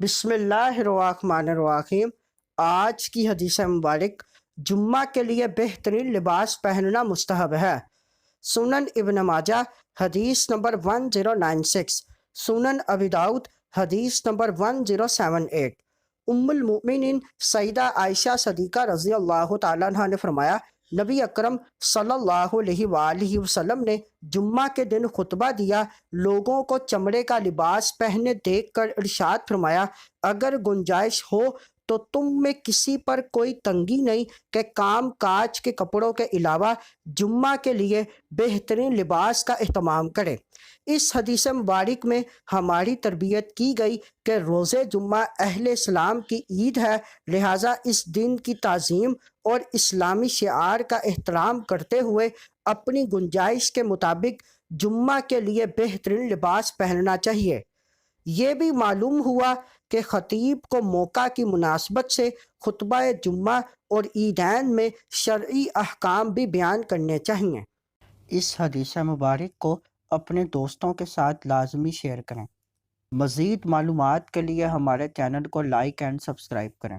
بسم اللہ الرحمن الرحیم۔ آج کی حدیث مبارک، جمعہ کے لیے بہترین لباس پہننا مستحب ہے۔ سنن ابن ماجہ حدیث نمبر 1096، سنن ابی داؤد حدیث نمبر 1078۔ ام المؤمنین سیدہ عائشہ صدیقہ رضی اللہ تعالیٰ عنہ نے فرمایا، نبی اکرم صلی اللہ علیہ وآلہ وسلم نے جمعہ کے دن خطبہ دیا، لوگوں کو چمڑے کا لباس پہنے دیکھ کر ارشاد فرمایا، اگر گنجائش ہو تو تم میں کسی پر کوئی تنگی نہیں کہ کام کاج کے کپڑوں کے علاوہ جمعہ کے لیے بہترین لباس کا اہتمام کرے۔ اس حدیث مبارک میں ہماری تربیت کی گئی کہ روز جمعہ اہل اسلام کی عید ہے، لہٰذا اس دن کی تعظیم اور اسلامی شعار کا احترام کرتے ہوئے اپنی گنجائش کے مطابق جمعہ کے لیے بہترین لباس پہننا چاہیے۔ یہ بھی معلوم ہوا کہ خطیب کو موقع کی مناسبت سے خطبہ جمعہ اور عیدین میں شرعی احکام بھی بیان کرنے چاہیے۔ اس حدیث مبارک کو اپنے دوستوں کے ساتھ لازمی شیئر کریں۔ مزید معلومات کے لیے ہمارے چینل کو لائک اینڈ سبسکرائب کریں۔